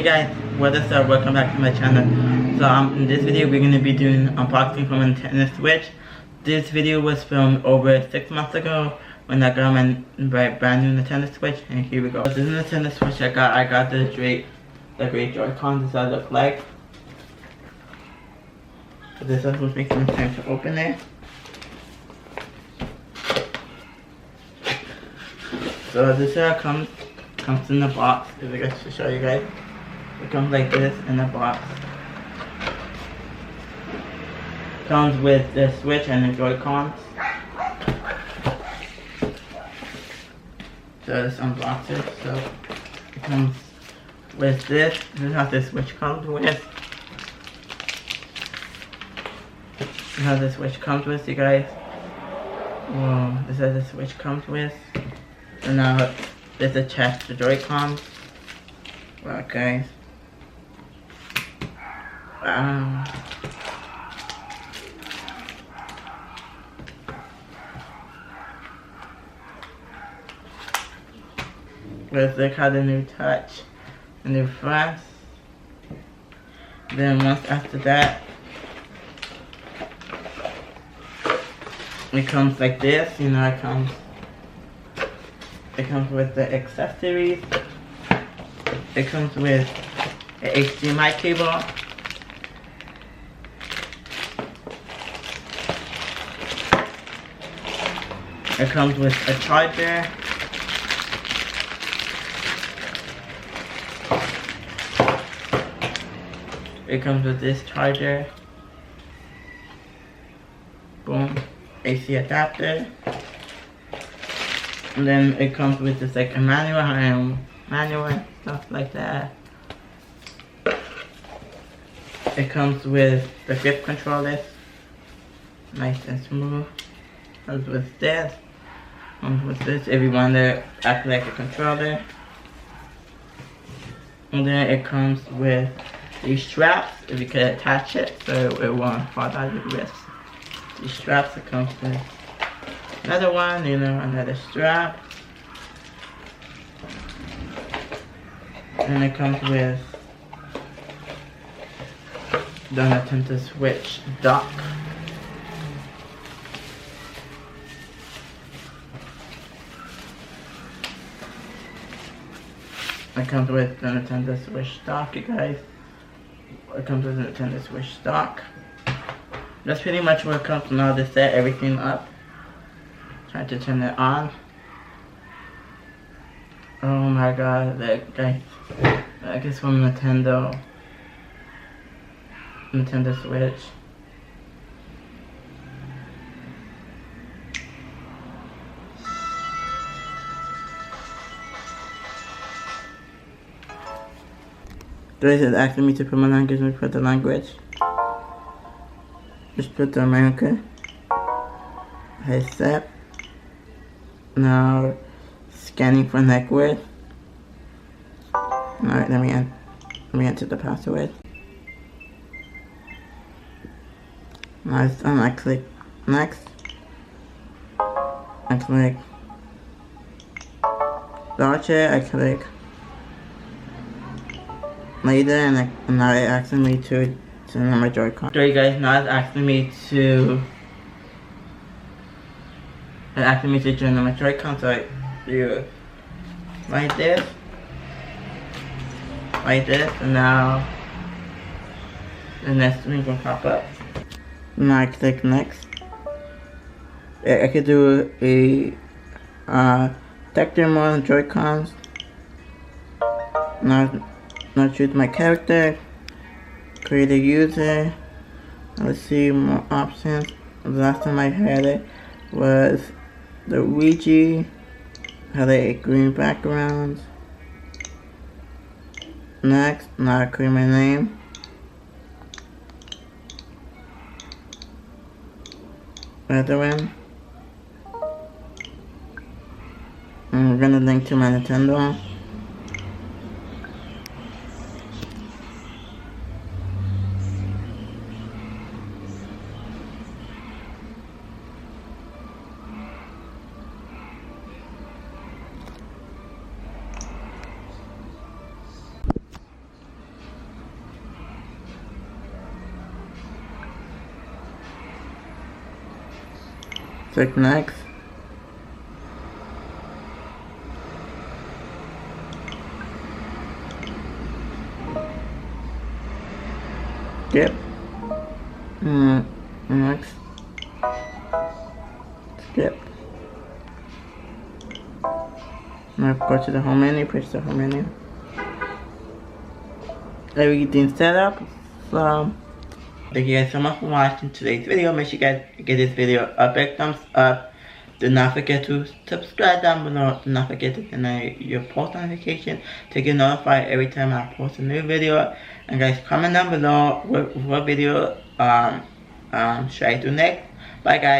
Hey guys, what is up? Welcome back to my channel. So in this video we're going to be doing unboxing from a Nintendo Switch. This video was filmed over 6 months ago when I got my brand new Nintendo Switch, and here we go. This is the Nintendo Switch I got the great Joy-Con. This is what it looks like. So this is what makes some time to open it. So this is how it comes in the box. If I guess to show you guys. It comes like this in the box. Comes with the Switch and the Joy-Cons. So let's unbox it. So it comes with this. This is how the Switch comes with. This is how the Switch comes with, you guys. Whoa, this is how the Switch comes with. So now this attached to the Joy-Cons. Wow, guys. Wow. Let's look how the new touch, the new flash. Then once after that, it comes like this. You know, it comes with the accessories. It comes with an HDMI cable. It comes with a charger. It comes with this charger. Boom. AC adapter. And then it comes with this like a manual and stuff like that. It comes with the grip controller. Nice and smooth. Comes with this. Comes with this if you want to act like a controller. And then it comes with these straps if you can attach it so it won't fall out of your wrist. These straps, it comes with another one, you know, another strap. And it comes with the Nintendo Switch dock. It comes with the Nintendo Switch dock, you guys. It comes with the Nintendo Switch dock. That's pretty much what it comes now to set everything up. Try to turn it on. Oh my god, that guys. I guess from Nintendo Switch. Guys, it's asking me to put my language, we put the language. Just put the American. Hit set. Now scanning for neck width. Alright, let me enter the password. Now it's done. I click next. I click launcher. I click later, and now it's asking me to turn on my Joy-Con. So you guys, now it's asking me to turn on my Joy-Con. So I do like this, and now the next screen will pop up. Now I click next. I could do a detector mode on Joy-Cons. Now choose my character, create a user. Let's see more options. The last time I had it was the Ouija, had a green background. Next, now I create my name. Other one. And we're gonna link to my Nintendo. Click next. Skip. Next. Skip. Now go to the home menu, push the home menu. Everything's set up. So thank you guys so much for watching today's video. Make sure you guys give this video a big thumbs up. Do not forget to subscribe down below. Do not forget to turn on your post notification to get notified every time I post a new video. And guys, comment down below what video should I do next. Bye guys.